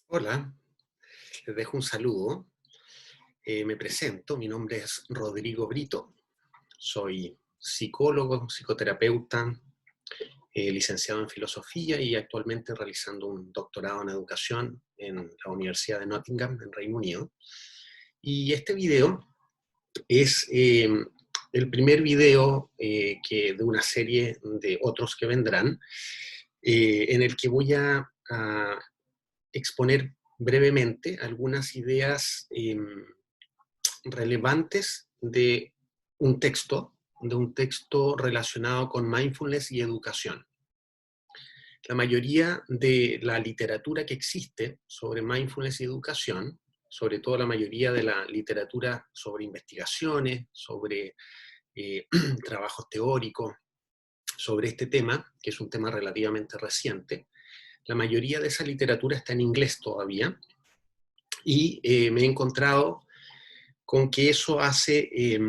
Hola, les dejo un saludo. Me presento, mi nombre es Rodrigo Brito, soy psicólogo, psicoterapeuta, licenciado en filosofía y actualmente realizando un doctorado en educación en la Universidad de Nottingham, en Reino Unido. Y este video es el primer video de una serie de otros que vendrán, en el que voy a exponer brevemente algunas ideas relevantes de un texto relacionado con mindfulness y educación. La mayoría de la literatura que existe sobre mindfulness y educación, sobre todo la mayoría de la literatura sobre investigaciones, sobre trabajos teóricos, sobre este tema, que es un tema relativamente reciente, la mayoría de esa literatura está en inglés todavía, y me he encontrado con que eso eh,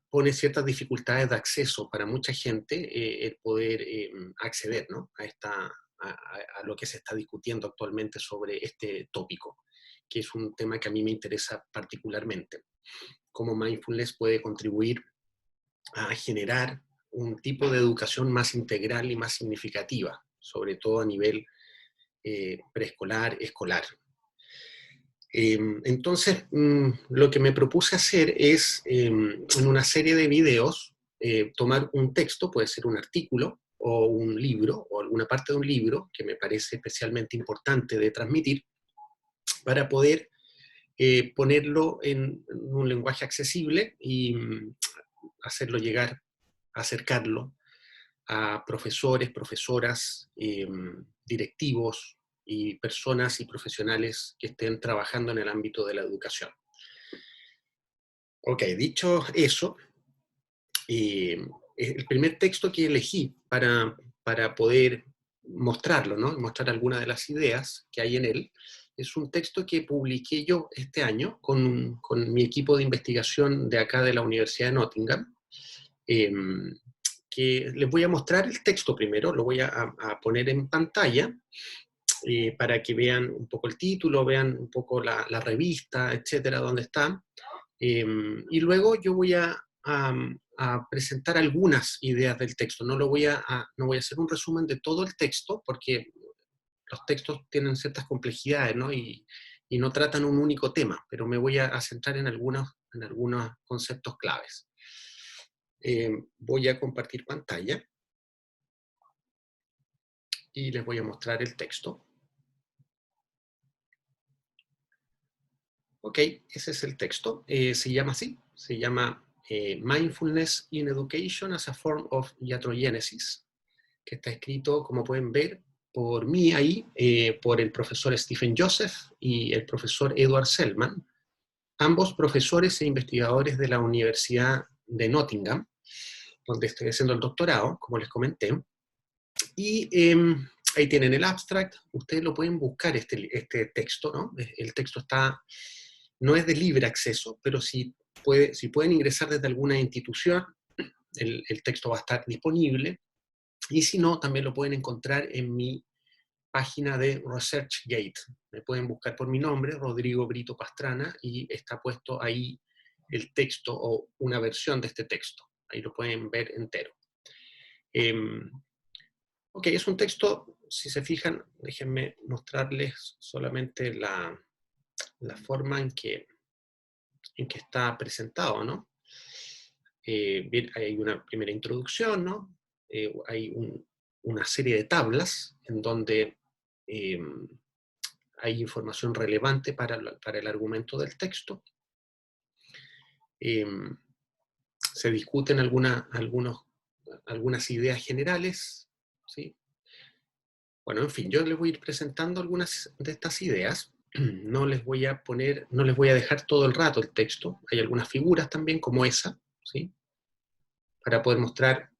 pone ciertas dificultades de acceso para mucha gente, el poder acceder, ¿no? a lo que se está discutiendo actualmente sobre este tópico, que es un tema que a mí me interesa particularmente. Cómo mindfulness puede contribuir a generar un tipo de educación más integral y más significativa, sobre todo a nivel preescolar, escolar. Entonces, lo que me propuse hacer es, en una serie de videos, tomar un texto, puede ser un artículo o un libro, o alguna parte de un libro, que me parece especialmente importante de transmitir, para poder ponerlo en un lenguaje accesible y hacerlo llegar, acercarlo a profesores, profesoras, directivos y personas y profesionales que estén trabajando en el ámbito de la educación. Ok, dicho eso, el primer texto que elegí para poder mostrarlo, ¿no? Mostrar algunas de las ideas que hay en él, es un texto que publiqué yo este año con mi equipo de investigación de acá de la Universidad de Nottingham, eh, que les voy a mostrar el texto primero, lo voy a poner en pantalla para que vean un poco el título, vean un poco la revista, etcétera, dónde está. Y luego yo voy a presentar algunas ideas del texto. No voy a hacer un resumen de todo el texto, porque los textos tienen ciertas complejidades, ¿no? Y no tratan un único tema, pero me voy a centrar en algunos conceptos claves. Voy a compartir pantalla y les voy a mostrar el texto. Ok, ese es el texto. Se llama así, se llama Mindfulness in Education as a Form of Iatrogenesis, que está escrito, como pueden ver, por mí ahí, por el profesor Stephen Joseph y el profesor Edward Selman, ambos profesores e investigadores de la Universidad de Nottingham, donde estoy haciendo el doctorado, como les comenté. Y ahí tienen el abstract, ustedes lo pueden buscar este texto, ¿no? El texto no es de libre acceso, pero si pueden ingresar desde alguna institución, el texto va a estar disponible, y si no, también lo pueden encontrar en mi página de ResearchGate. Me pueden buscar por mi nombre, Rodrigo Brito Pastrana, y está puesto ahí el texto o una versión de este texto. Ahí lo pueden ver entero. Ok, es un texto, si se fijan, déjenme mostrarles solamente la forma en que está presentado, ¿no? Bien, hay una primera introducción, ¿no? Hay una serie de tablas en donde eh, hay información relevante para el argumento del texto. Eh, Se discuten algunas ideas generales, ¿sí? Bueno, en fin, yo les voy a ir presentando algunas de estas ideas. No les voy a dejar todo el rato el texto. Hay algunas figuras también como esa, ¿sí? Para poder mostrar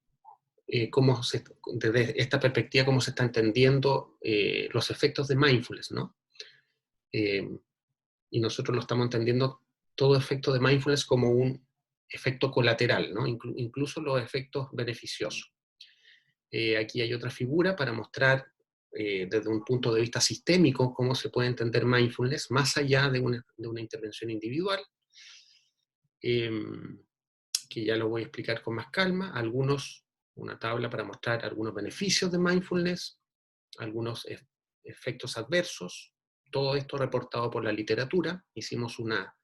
desde esta perspectiva, cómo se está entendiendo los efectos de mindfulness, ¿no? Eh, y nosotros lo estamos entendiendo todo efecto de mindfulness como un efecto colateral, ¿no? Incluso los efectos beneficiosos. Aquí hay otra figura para mostrar desde un punto de vista sistémico cómo se puede entender mindfulness más allá de una intervención individual, que ya lo voy a explicar con más calma. Una tabla para mostrar algunos beneficios de mindfulness, algunos efectos adversos, todo esto reportado por la literatura. Hicimos una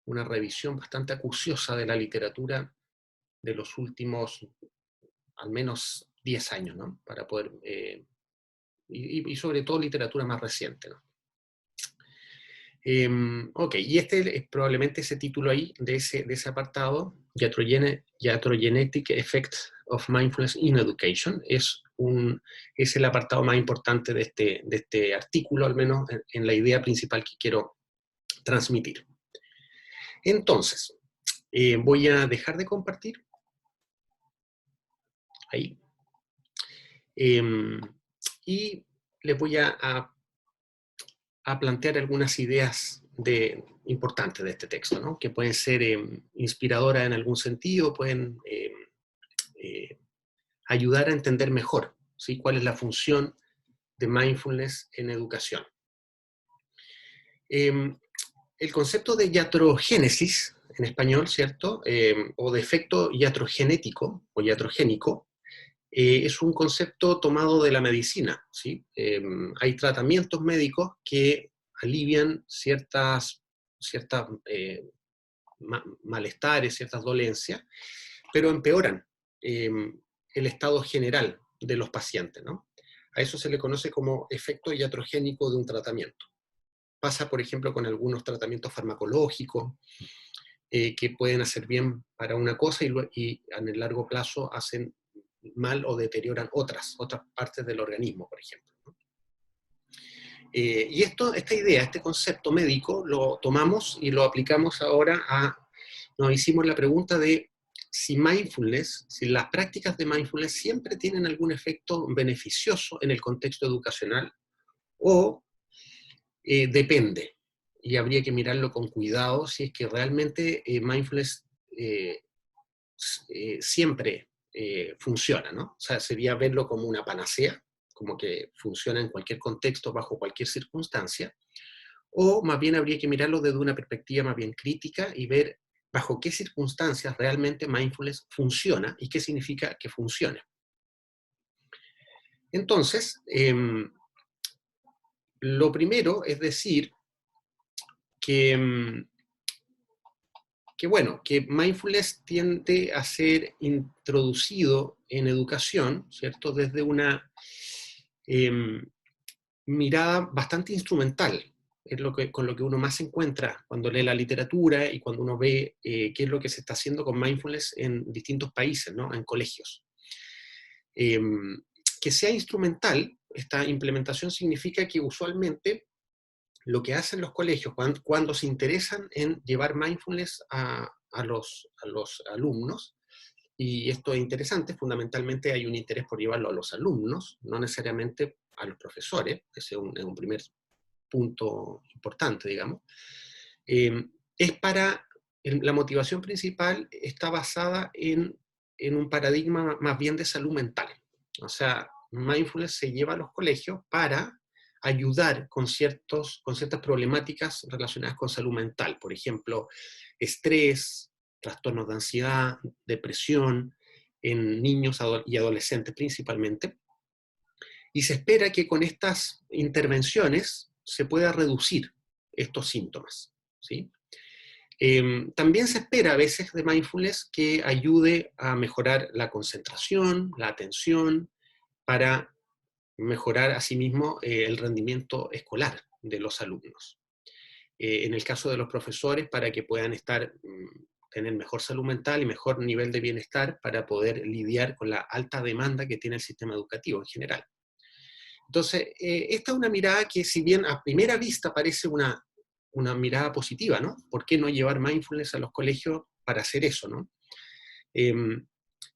revisión bastante acuciosa de la literatura de los últimos al menos 10 años, ¿no? Para poder, y sobre todo literatura más reciente, ¿no? Ok, y este es probablemente ese título ahí, de ese apartado, Iatrogenetic Effects of Mindfulness in Education, es el apartado más importante de este artículo, al menos en la idea principal que quiero transmitir. Entonces, voy a dejar de compartir, ahí, y les voy a plantear algunas ideas importantes de este texto, ¿no? Que pueden ser inspiradoras en algún sentido, pueden ayudar a entender mejor, ¿sí? Cuál es la función de mindfulness en educación. El concepto de iatrogénesis, en español, ¿cierto? O de efecto iatrogenético o iatrogénico, es un concepto tomado de la medicina, ¿sí? Hay tratamientos médicos que alivian ciertas malestares, ciertas dolencias, pero empeoran el estado general de los pacientes, ¿no? A eso se le conoce como efecto iatrogénico de un tratamiento. Pasa, por ejemplo, con algunos tratamientos farmacológicos que pueden hacer bien para una cosa y en el largo plazo hacen mal o deterioran otras partes del organismo, por ejemplo, ¿no? Y esta idea, este concepto médico, lo tomamos y lo aplicamos ahora nos hicimos la pregunta de si las prácticas de mindfulness siempre tienen algún efecto beneficioso en el contexto educacional o depende. Y habría que mirarlo con cuidado si es que realmente mindfulness siempre funciona, ¿no? O sea, sería verlo como una panacea, como que funciona en cualquier contexto, bajo cualquier circunstancia, o más bien habría que mirarlo desde una perspectiva más bien crítica y ver bajo qué circunstancias realmente mindfulness funciona y qué significa que funcione. Entonces, lo primero es decir que mindfulness tiende a ser introducido en educación, ¿cierto? Desde una mirada bastante instrumental, es con lo que uno más se encuentra cuando lee la literatura y cuando uno ve qué es lo que se está haciendo con mindfulness en distintos países, ¿no? En colegios. Que sea instrumental, esta implementación significa que usualmente lo que hacen los colegios cuando se interesan en llevar mindfulness a los alumnos, y esto es interesante, fundamentalmente hay un interés por llevarlo a los alumnos, no necesariamente a los profesores, ese es un primer punto importante, digamos, la motivación principal está basada en un paradigma más bien de salud mental. O sea, mindfulness se lleva a los colegios para ayudar con ciertas problemáticas relacionadas con salud mental. Por ejemplo, estrés, trastornos de ansiedad, depresión, en niños y adolescentes principalmente. Y se espera que con estas intervenciones se pueda reducir estos síntomas, ¿sí? También se espera a veces de mindfulness que ayude a mejorar la concentración, la atención, para mejorar asimismo el rendimiento escolar de los alumnos. En el caso de los profesores, para que puedan tener mejor salud mental y mejor nivel de bienestar para poder lidiar con la alta demanda que tiene el sistema educativo en general. Entonces, esta es una mirada que, si bien a primera vista parece una mirada positiva, ¿no? ¿Por qué no llevar mindfulness a los colegios para hacer eso, ¿no?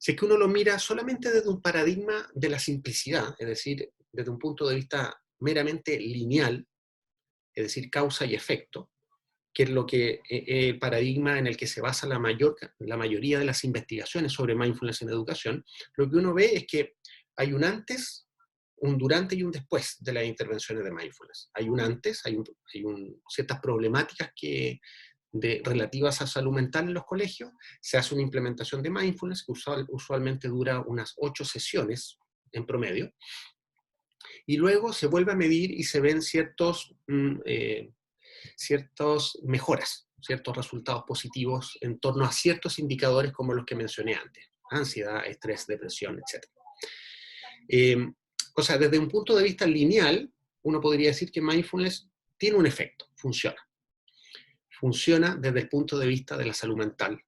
Si es que uno lo mira solamente desde un paradigma de la simplicidad, es decir, desde un punto de vista meramente lineal, es decir, causa y efecto, que es el paradigma en el que se basa la mayoría de las investigaciones sobre mindfulness en educación, lo que uno ve es que hay un antes un durante y un después de las intervenciones de mindfulness. Hay un antes, ciertas problemáticas relativas a salud mental en los colegios, se hace una implementación de mindfulness que usualmente dura unas 8 sesiones en promedio, y luego se vuelve a medir y se ven ciertas mejoras, ciertos resultados positivos en torno a ciertos indicadores como los que mencioné antes: ansiedad, estrés, depresión, etc. O sea, desde un punto de vista lineal, uno podría decir que mindfulness tiene un efecto, funciona. Funciona desde el punto de vista de la salud mental,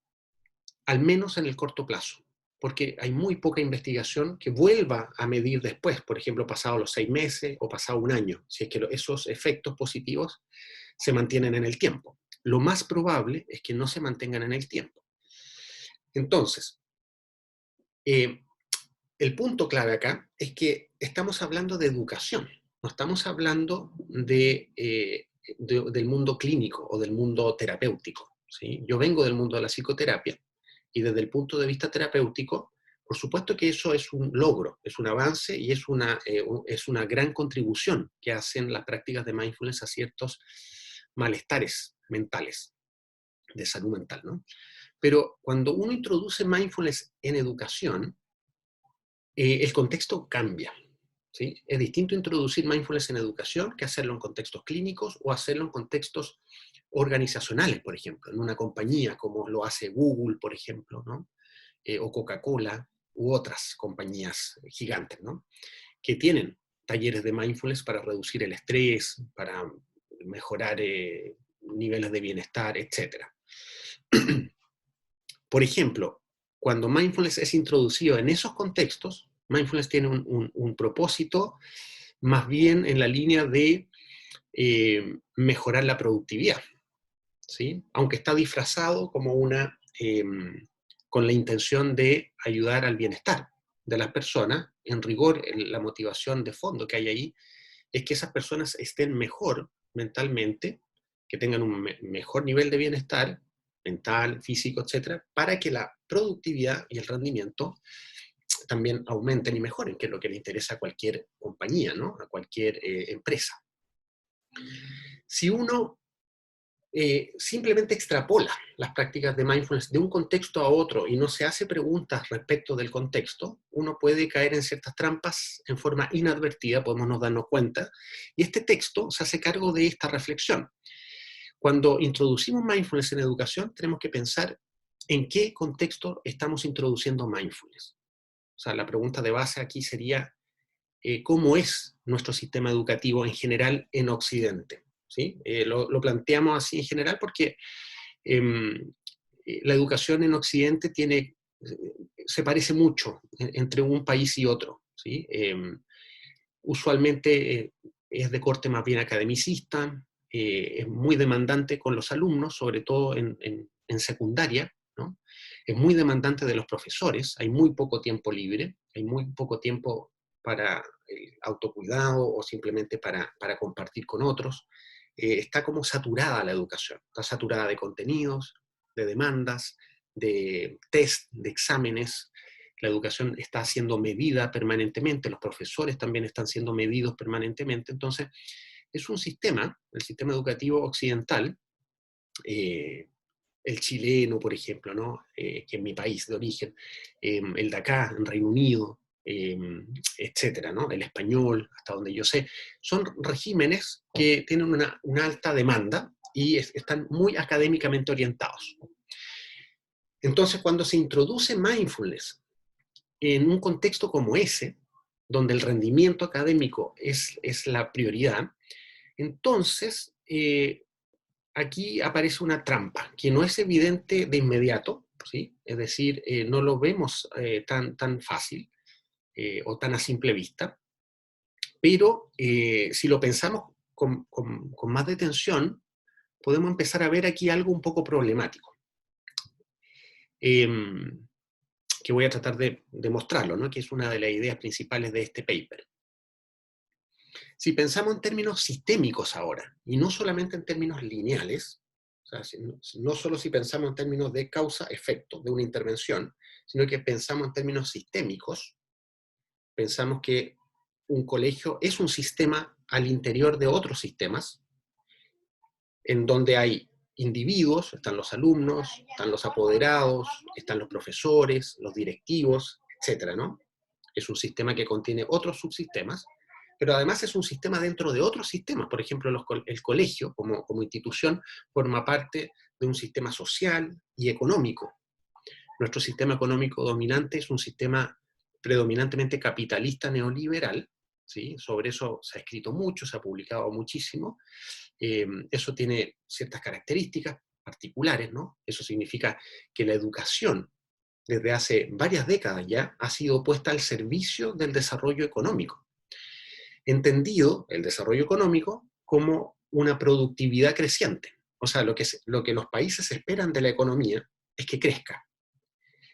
al menos en el corto plazo, porque hay muy poca investigación que vuelva a medir después, por ejemplo, pasado los 6 meses o pasado un año, si es que esos efectos positivos se mantienen en el tiempo. Lo más probable es que no se mantengan en el tiempo. Entonces, el punto clave acá es que estamos hablando de educación, no estamos hablando del mundo clínico o del mundo terapéutico, ¿sí? Yo vengo del mundo de la psicoterapia y desde el punto de vista terapéutico, por supuesto que eso es un logro, es un avance y es una gran contribución que hacen las prácticas de mindfulness a ciertos malestares mentales, de salud mental, ¿no? Pero cuando uno introduce mindfulness en educación, el contexto cambia, ¿sí? Es distinto introducir mindfulness en educación que hacerlo en contextos clínicos o hacerlo en contextos organizacionales, por ejemplo, en una compañía como lo hace Google, por ejemplo, ¿no? O Coca-Cola u otras compañías gigantes, ¿no? Que tienen talleres de mindfulness para reducir el estrés, para mejorar niveles de bienestar, etc. Por ejemplo, cuando mindfulness es introducido en esos contextos, mindfulness tiene un propósito más bien en la línea de mejorar la productividad, ¿sí? Aunque está disfrazado como con la intención de ayudar al bienestar de las personas. En rigor, la motivación de fondo que hay ahí es que esas personas estén mejor mentalmente, que tengan un mejor nivel de bienestar mental, físico, etcétera, para que la productividad y el rendimiento también aumenten y mejoren, que es lo que le interesa a cualquier compañía, ¿no? A cualquier empresa. Si uno simplemente extrapola las prácticas de mindfulness de un contexto a otro y no se hace preguntas respecto del contexto, uno puede caer en ciertas trampas en forma inadvertida, podemos no darnos cuenta, y este texto se hace cargo de esta reflexión. Cuando introducimos mindfulness en educación, tenemos que pensar en qué contexto estamos introduciendo mindfulness. O sea, la pregunta de base aquí sería, ¿cómo es nuestro sistema educativo en general en Occidente? ¿Sí? Lo planteamos así en general porque la educación en Occidente se parece mucho entre un país y otro, ¿sí? Usualmente es de corte más bien academicista, es muy demandante con los alumnos, sobre todo en secundaria, ¿no? Es muy demandante de los profesores, hay muy poco tiempo libre, hay muy poco tiempo para el autocuidado o simplemente para compartir con otros. Está como saturada la educación, está saturada de contenidos, de demandas, de test, de exámenes. La educación está siendo medida permanentemente, los profesores también están siendo medidos permanentemente. Entonces, es un sistema, el sistema educativo occidental, el chileno, por ejemplo, ¿no? Que es mi país de origen, el de acá, en Reino Unido, etcétera, ¿no? El español, hasta donde yo sé, son regímenes que tienen una alta demanda y están muy académicamente orientados. Entonces, cuando se introduce mindfulness en un contexto como ese, donde el rendimiento académico es la prioridad, entonces aquí aparece una trampa que no es evidente de inmediato, ¿sí? Es decir, no lo vemos tan fácil o tan a simple vista, pero si lo pensamos con más detención, podemos empezar a ver aquí algo un poco problemático. Que voy a tratar de demostrarlo, ¿no? Que es una de las ideas principales de este paper. Si pensamos en términos sistémicos ahora, y no solamente en términos lineales, o sea, no solo si pensamos en términos de causa-efecto de una intervención, sino que pensamos en términos sistémicos, pensamos que un colegio es un sistema al interior de otros sistemas, en donde hay individuos, están los alumnos, están los apoderados, están los profesores, los directivos, etcétera, ¿no? Es un sistema que contiene otros subsistemas, pero además es un sistema dentro de otros sistemas. Por ejemplo, el colegio, como institución, forma parte de un sistema social y económico. Nuestro sistema económico dominante es un sistema predominantemente capitalista neoliberal, ¿sí? Sobre eso se ha escrito mucho, se ha publicado muchísimo. Eso tiene ciertas características particulares, ¿no? Eso significa que la educación, desde hace varias décadas ya, ha sido puesta al servicio del desarrollo económico. Entendido el desarrollo económico como una productividad creciente. O sea, lo que los países esperan de la economía es que crezca.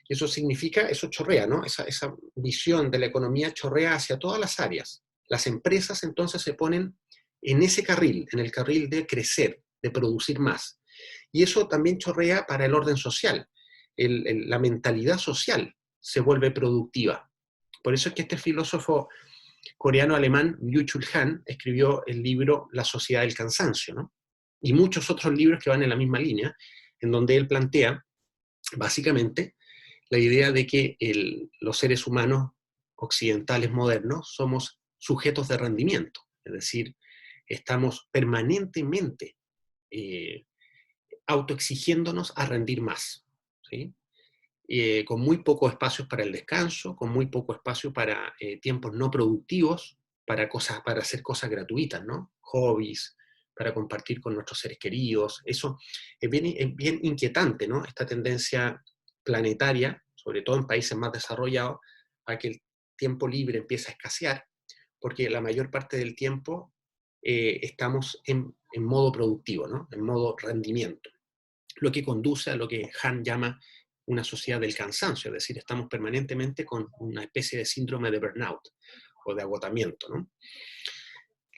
Eso significa, eso chorrea, ¿no? Esa visión de la economía chorrea hacia todas las áreas. Las empresas entonces se ponen en ese carril, en el carril de crecer, de producir más. Y eso también chorrea para el orden social. La mentalidad social se vuelve productiva. Por eso es que este filósofo coreano-alemán, Byung-Chul Han, escribió el libro La sociedad del cansancio, ¿no? Y muchos otros libros que van en la misma línea, en donde él plantea, básicamente, la idea de que los seres humanos occidentales modernos somos sujetos de rendimiento, es decir, estamos permanentemente autoexigiéndonos a rendir más, ¿sí? Con muy poco espacio para el descanso, con muy poco espacio para tiempos no productivos, para hacer cosas gratuitas, ¿no? Hobbies, para compartir con nuestros seres queridos. Eso es bien inquietante, ¿no? Esta tendencia planetaria, sobre todo en países más desarrollados, a que el tiempo libre empieza a escasear, porque la mayor parte del tiempo estamos en modo productivo, ¿no? En modo rendimiento, lo que conduce a lo que Han llama una sociedad del cansancio, es decir, estamos permanentemente con una especie de síndrome de burnout o de agotamiento, ¿no?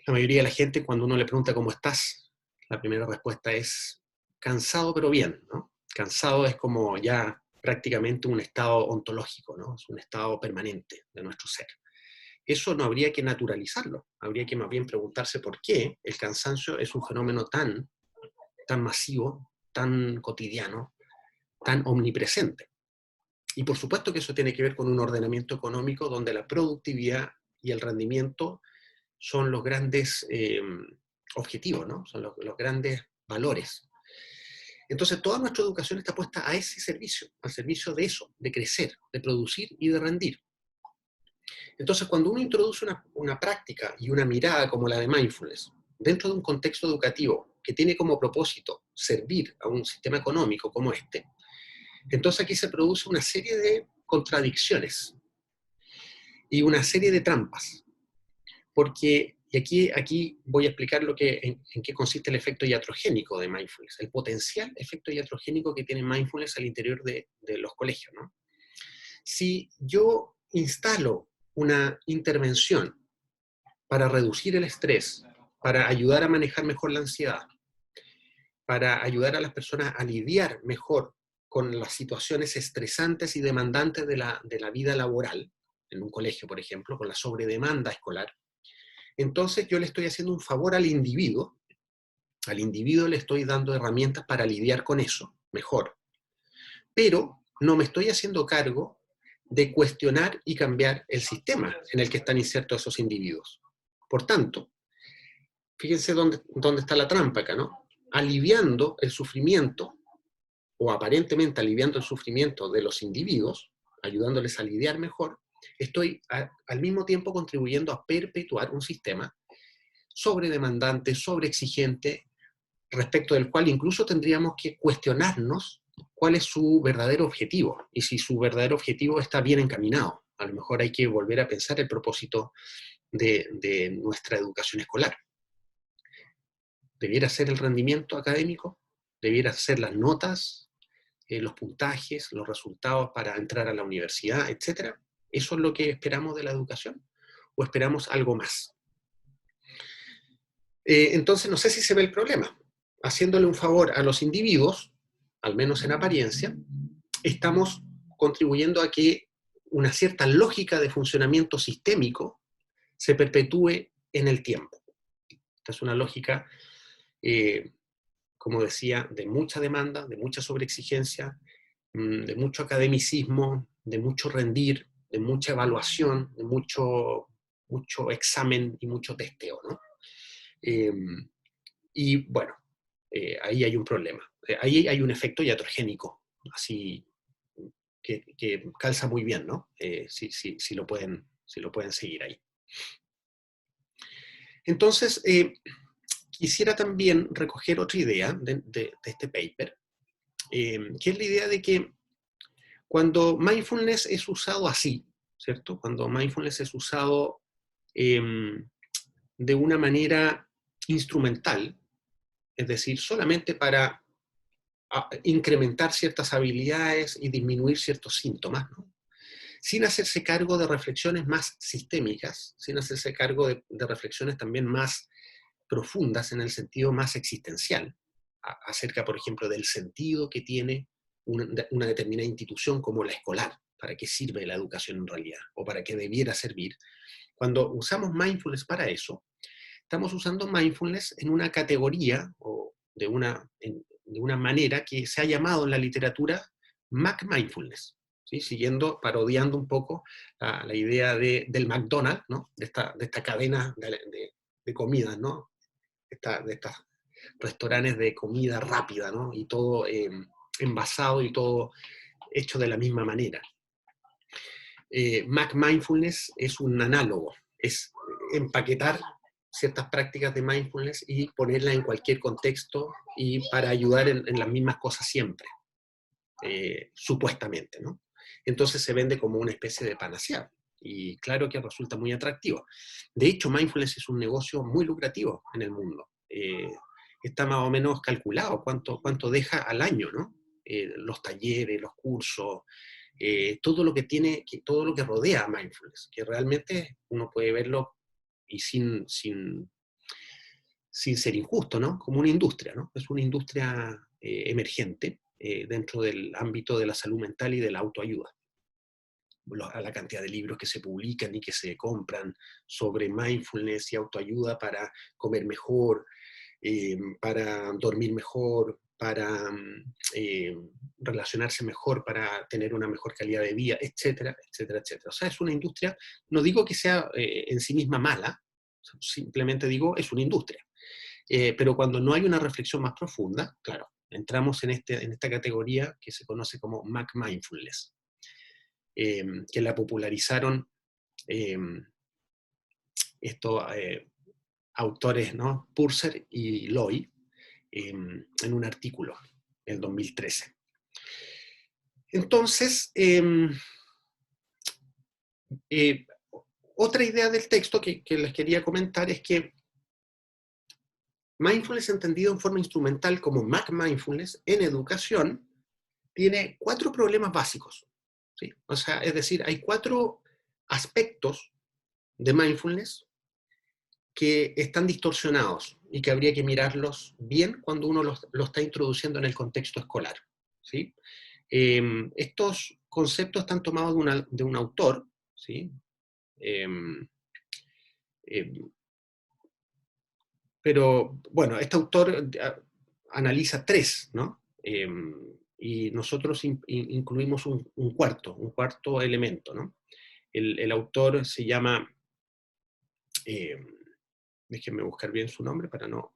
La mayoría de la gente, cuando uno le pregunta cómo estás, la primera respuesta es cansado pero bien, ¿no? Cansado es como ya prácticamente un estado ontológico, ¿no? Es un estado permanente de nuestro ser. Eso no habría que naturalizarlo, habría que más bien preguntarse por qué el cansancio es un fenómeno tan masivo, tan cotidiano, tan omnipresente. Y por supuesto que eso tiene que ver con un ordenamiento económico donde la productividad y el rendimiento son los grandes objetivos, ¿no? Son los grandes valores. Entonces toda nuestra educación está puesta a ese servicio, al servicio de eso, de crecer, de producir y de rendir. Entonces cuando uno introduce una práctica y una mirada como la de mindfulness dentro de un contexto educativo que tiene como propósito servir a un sistema económico como este, entonces aquí se produce una serie de contradicciones y una serie de trampas. Porque, y aquí voy a explicar en qué consiste el efecto iatrogénico de mindfulness, el potencial efecto iatrogénico que tiene mindfulness al interior de los colegios, ¿no? Si yo instalo una intervención para reducir el estrés, para ayudar a manejar mejor la ansiedad, para ayudar a las personas a lidiar mejor con las situaciones estresantes y demandantes de la vida laboral, en un colegio, por ejemplo, con la sobredemanda escolar, entonces yo le estoy haciendo un favor al individuo le estoy dando herramientas para lidiar con eso mejor, pero no me estoy haciendo cargo de cuestionar y cambiar el sistema en el que están insertos esos individuos. Por tanto, fíjense dónde está la trampa acá, ¿no? Aliviando el sufrimiento, o aparentemente aliviando el sufrimiento de los individuos, ayudándoles a lidiar mejor, estoy al mismo tiempo contribuyendo a perpetuar un sistema sobredemandante, sobreexigente, respecto del cual incluso tendríamos que cuestionarnos cuál es su verdadero objetivo y si su verdadero objetivo está bien encaminado. A lo mejor hay que volver a pensar el propósito de nuestra educación escolar. ¿Debiera ser el rendimiento académico? ¿Debiera ser las notas, los puntajes, los resultados para entrar a la universidad, etcétera? ¿Eso es lo que esperamos de la educación? ¿O esperamos algo más? Entonces no sé si se ve el problema. Haciéndole un favor a los individuos, al menos en apariencia, estamos contribuyendo a que una cierta lógica de funcionamiento sistémico se perpetúe en el tiempo. Esta es una lógica, como decía, de mucha demanda, de mucha sobreexigencia, de mucho academicismo, de mucho rendir, de mucha evaluación, de mucho examen y mucho testeo, ¿no? Y bueno, ahí hay un problema. Ahí hay un efecto iatrogénico, así que calza muy bien, ¿no? Si lo pueden seguir ahí. Entonces, quisiera también recoger otra idea de este paper, que es la idea de que cuando mindfulness es usado así, ¿cierto? Cuando mindfulness es usado de una manera instrumental, es decir, solamente para incrementar ciertas habilidades y disminuir ciertos síntomas, ¿no? Sin hacerse cargo de reflexiones más sistémicas, sin hacerse cargo de reflexiones también más profundas en el sentido más existencial, acerca, por ejemplo, del sentido que tiene una determinada institución como la escolar, para qué sirve la educación en realidad, o para qué debiera servir. Cuando usamos mindfulness para eso, estamos usando mindfulness en una categoría o de una manera que se ha llamado en la literatura Mac Mindfulness, ¿sí? Parodiando un poco la idea del McDonald's, ¿no? de esta cadena de comidas, ¿no? De estos restaurantes de comida rápida, ¿no? Y todo envasado y todo hecho de la misma manera. Mac Mindfulness es un análogo, es empaquetar ciertas prácticas de mindfulness y ponerlas en cualquier contexto y para ayudar en las mismas cosas siempre, supuestamente, ¿no? Entonces se vende como una especie de panacea, y claro que resulta muy atractivo. De hecho, mindfulness es un negocio muy lucrativo en el mundo. Está más o menos calculado cuánto deja al año, ¿no? Los talleres, los cursos, todo lo que rodea a mindfulness, que realmente uno puede verlo y sin ser injusto, ¿no? Como una industria, ¿no? Es una industria emergente dentro del ámbito de la salud mental y de la autoayuda. A la cantidad de libros que se publican y que se compran sobre mindfulness y autoayuda para comer mejor, para dormir mejor, para relacionarse mejor, para tener una mejor calidad de vida, etcétera, etcétera, etcétera. O sea, es una industria, no digo que sea en sí misma mala, simplemente digo, es una industria. Pero cuando no hay una reflexión más profunda, claro, entramos en esta categoría que se conoce como Mac Mindfulness, que la popularizaron estos autores, ¿no? Purser y Loy, en un artículo en 2013. Entonces, otra idea del texto que les quería comentar es que mindfulness entendido en forma instrumental como Mac Mindfulness en educación tiene 4 problemas básicos, ¿sí? O sea, es decir, hay 4 aspectos de mindfulness que están distorsionados y que habría que mirarlos bien cuando uno lo está introduciendo en el contexto escolar, ¿sí? Estos conceptos están tomados de un autor, ¿sí? Pero, bueno, este autor analiza 3, ¿no? Y nosotros incluimos un cuarto elemento, ¿no? El autor se llama, déjenme buscar bien su nombre para no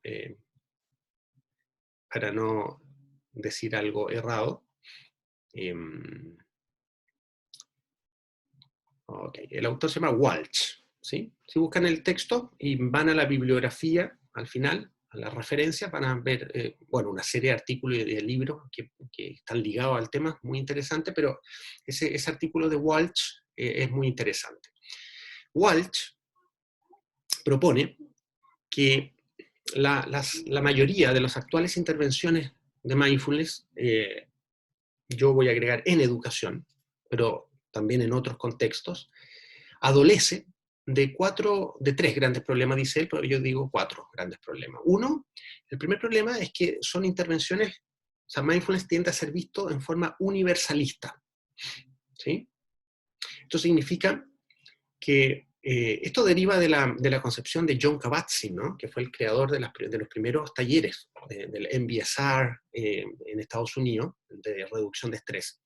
decir algo errado. Okay. El autor se llama Walsh, ¿sí? Si buscan el texto y van a la bibliografía, al final, a las referencias, van a ver, bueno, una serie de artículos y de libros que están ligados al tema, muy interesante, pero ese artículo de Walsh es muy interesante. Walsh propone que la mayoría de las actuales intervenciones de mindfulness, yo voy a agregar en educación, pero también en otros contextos, adolece de 3 grandes problemas, dice él, pero yo digo 4 grandes problemas. Uno, el primer problema es que son intervenciones, o sea, mindfulness tiende a ser visto en forma universalista, ¿sí? Esto significa que Esto deriva de la concepción de John Kabat-Zinn, ¿no? Que fue el creador de los primeros talleres del MBSR en Estados Unidos, de reducción de estrés,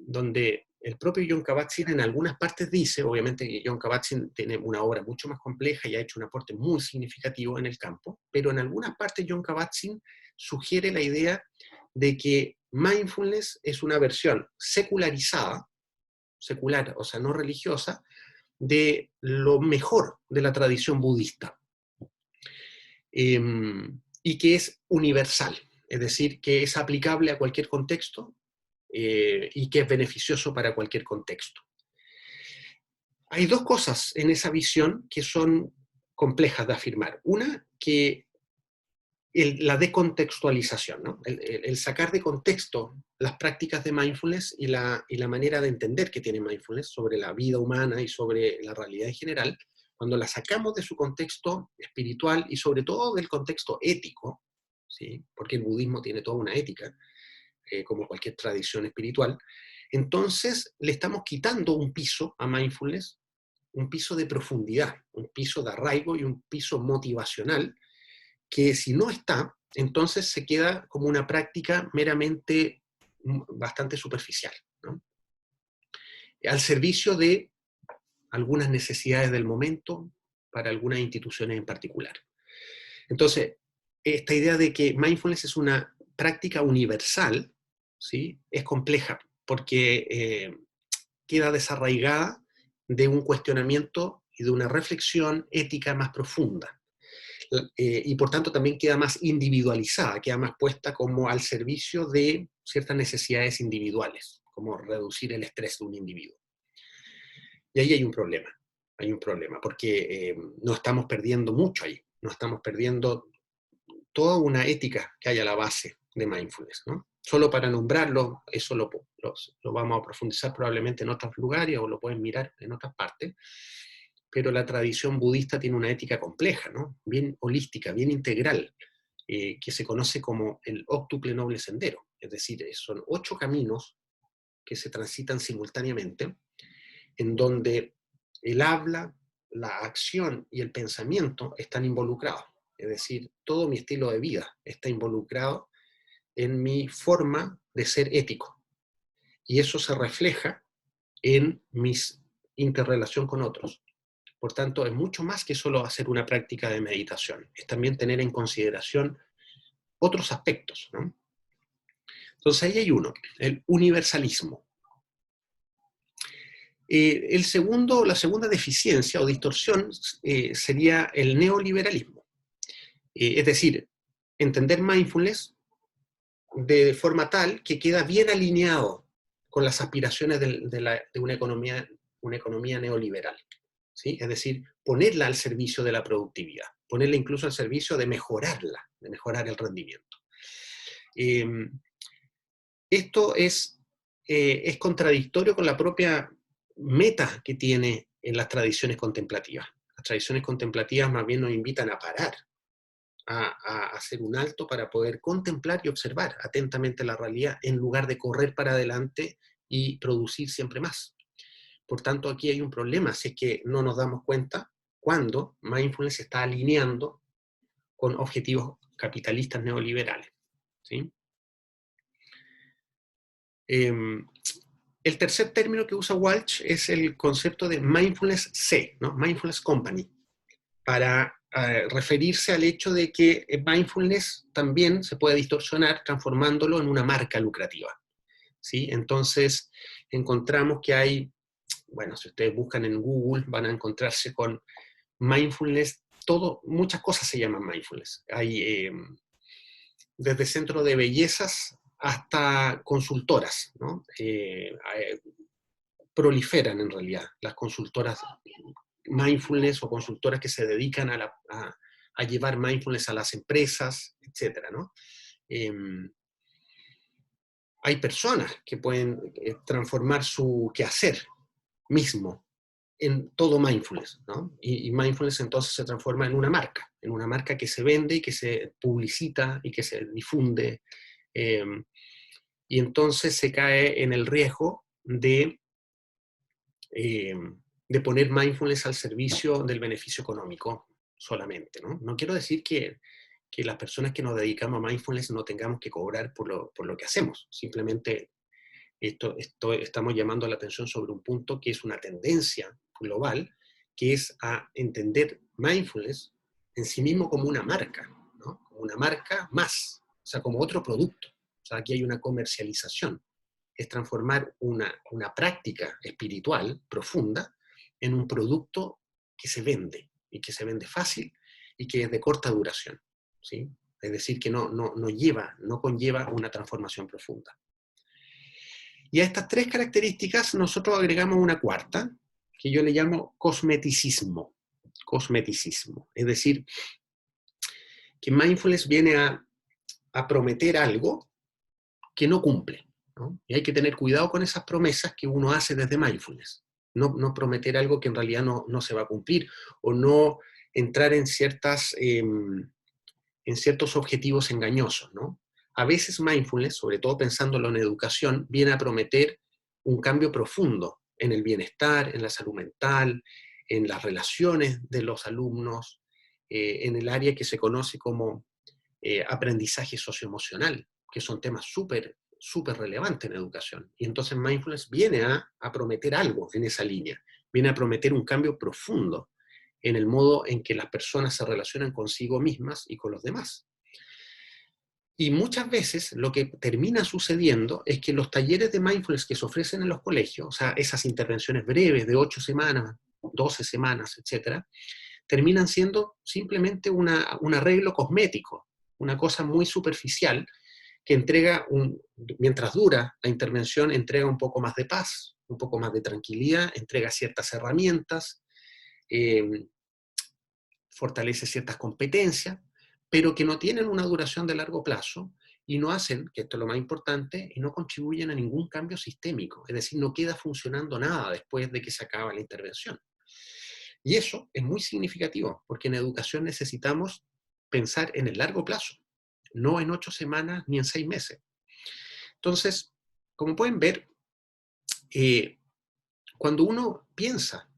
donde el propio John Kabat-Zinn en algunas partes dice, obviamente que John Kabat-Zinn tiene una obra mucho más compleja y ha hecho un aporte muy significativo en el campo, pero en algunas partes John Kabat-Zinn sugiere la idea de que mindfulness es una versión secularizada, secular, o sea, no religiosa, de lo mejor de la tradición budista, y que es universal, es decir, que es aplicable a cualquier contexto y que es beneficioso para cualquier contexto. Hay dos cosas en esa visión que son complejas de afirmar. Una, que la decontextualización, ¿no? El sacar de contexto las prácticas de mindfulness y la manera de entender que tiene mindfulness sobre la vida humana y sobre la realidad en general, cuando la sacamos de su contexto espiritual y sobre todo del contexto ético, ¿sí? Porque el budismo tiene toda una ética, como cualquier tradición espiritual, entonces le estamos quitando un piso a mindfulness, un piso de profundidad, un piso de arraigo y un piso motivacional, que si no está, entonces se queda como una práctica meramente bastante superficial, ¿no? Al servicio de algunas necesidades del momento para algunas instituciones en particular. Entonces, esta idea de que mindfulness es una práctica universal, ¿sí? Es compleja, porque queda desarraigada de un cuestionamiento y de una reflexión ética más profunda. Y por tanto también queda más individualizada, queda más puesta como al servicio de ciertas necesidades individuales, como reducir el estrés de un individuo. Y ahí hay un problema, porque no estamos perdiendo mucho ahí, no estamos perdiendo toda una ética que hay a la base de mindfulness, ¿no? Solo para nombrarlo, eso lo vamos a profundizar probablemente en otros lugares o lo pueden mirar en otras partes, pero la tradición budista tiene una ética compleja, ¿no? Bien holística, bien integral, que se conoce como el óctuple noble sendero, es decir, son 8 caminos que se transitan simultáneamente, en donde el habla, la acción y el pensamiento están involucrados. Es decir, todo mi estilo de vida está involucrado en mi forma de ser ético. Y eso se refleja en mi interrelación con otros. Por tanto, es mucho más que solo hacer una práctica de meditación. Es también tener en consideración otros aspectos, ¿no? Entonces ahí hay uno, el universalismo. La segunda deficiencia o distorsión sería el neoliberalismo. Es decir, entender mindfulness de forma tal que queda bien alineado con las aspiraciones de una economía neoliberal, ¿sí? Es decir, ponerla al servicio de la productividad, ponerla incluso al servicio de mejorarla, de mejorar el rendimiento. Esto es contradictorio con la propia meta que tiene en las tradiciones contemplativas. Las tradiciones contemplativas más bien nos invitan a parar, a hacer un alto para poder contemplar y observar atentamente la realidad en lugar de correr para adelante y producir siempre más. Por tanto, aquí hay un problema, si es que no nos damos cuenta cuando mindfulness se está alineando con objetivos capitalistas neoliberales, ¿sí? El tercer término que usa Walsh es el concepto de mindfulness C, ¿no? Mindfulness Company, para referirse al hecho de que mindfulness también se puede distorsionar transformándolo en una marca lucrativa, ¿sí? Entonces encontramos que hay, bueno, si ustedes buscan en Google van a encontrarse con mindfulness, muchas cosas se llaman mindfulness. Hay desde centros de bellezas hasta consultoras, ¿no? Proliferan en realidad las consultoras mindfulness o consultoras que se dedican a llevar mindfulness a las empresas, etcétera, ¿no? Hay personas que pueden transformar su quehacer mismo en todo mindfulness, ¿no? Y mindfulness entonces se transforma en una marca que se vende y que se publicita y que se difunde, y entonces se cae en el riesgo de de poner mindfulness al servicio del beneficio económico solamente, ¿no? No quiero decir que las personas que nos dedicamos a mindfulness no tengamos que cobrar por lo que hacemos. Simplemente estamos llamando la atención sobre un punto que es una tendencia global, que es a entender mindfulness en sí mismo como una marca, ¿no? Como una marca más, o sea, como otro producto. O sea, aquí hay una comercialización. Es transformar una práctica espiritual profunda en un producto que se vende, y que se vende fácil, y que es de corta duración, ¿sí? Es decir, que no conlleva una transformación profunda. Y a estas tres características nosotros agregamos una cuarta, que yo le llamo cosmeticismo. Cosmeticismo. Es decir, que mindfulness viene a prometer algo que no cumple, ¿no? Y hay que tener cuidado con esas promesas que uno hace desde mindfulness. No prometer algo que en realidad no se va a cumplir, o no entrar en ciertos objetivos engañosos, ¿no? A veces mindfulness, sobre todo pensándolo en educación, viene a prometer un cambio profundo en el bienestar, en la salud mental, en las relaciones de los alumnos, en el área que se conoce como aprendizaje socioemocional, que son temas súper relevantes en educación. Y entonces mindfulness viene a prometer algo en esa línea, viene a prometer un cambio profundo en el modo en que las personas se relacionan consigo mismas y con los demás. Y muchas veces lo que termina sucediendo es que los talleres de mindfulness que se ofrecen en los colegios, o sea, esas intervenciones breves de 8 semanas, 12 semanas, etcétera, terminan siendo simplemente un arreglo cosmético, una cosa muy superficial que entrega, mientras dura la intervención, entrega un poco más de paz, un poco más de tranquilidad, entrega ciertas herramientas, eh, fortalece ciertas competencias, pero que no tienen una duración de largo plazo y no hacen, que esto es lo más importante, y no contribuyen a ningún cambio sistémico. Es decir, no queda funcionando nada después de que se acaba la intervención. Y eso es muy significativo, porque en educación necesitamos pensar en el largo plazo, no en 8 semanas ni en 6 meses. Entonces, como pueden ver, cuando uno piensa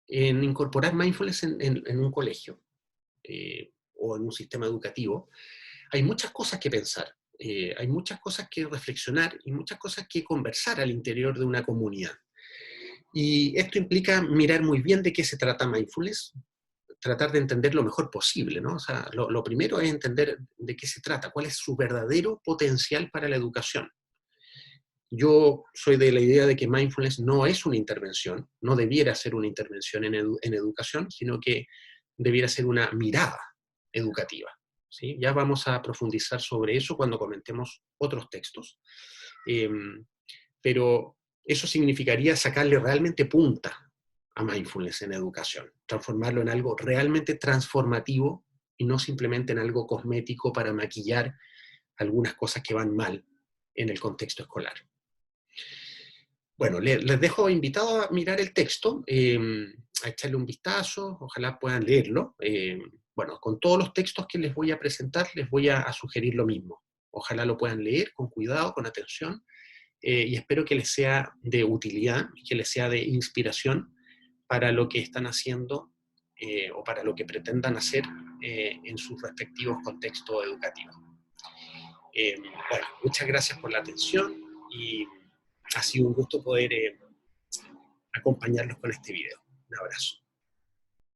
en incorporar mindfulness en un colegio, o en un sistema educativo, hay muchas cosas que pensar, hay muchas cosas que reflexionar y muchas cosas que conversar al interior de una comunidad. Y esto implica mirar muy bien de qué se trata mindfulness, tratar de entender lo mejor posible, ¿no? O sea, lo primero es entender de qué se trata, cuál es su verdadero potencial para la educación. Yo soy de la idea de que mindfulness no es una intervención, no debiera ser una intervención en educación, sino que debiera ser una mirada educativa, ¿sí? Ya vamos a profundizar sobre eso cuando comentemos otros textos. Eh, pero eso significaría sacarle realmente punta a mindfulness en educación, transformarlo en algo realmente transformativo y no simplemente en algo cosmético para maquillar algunas cosas que van mal en el contexto escolar. Bueno, les dejo invitado a mirar el texto, a echarle un vistazo, ojalá puedan leerlo. Bueno, con todos los textos que les voy a presentar, les voy a sugerir lo mismo. Ojalá lo puedan leer con cuidado, con atención, y espero que les sea de utilidad, que les sea de inspiración para lo que están haciendo o para lo que pretendan hacer en sus respectivos contextos educativos. Bueno, muchas gracias por la atención y ha sido un gusto poder acompañarlos con este video. Un abrazo.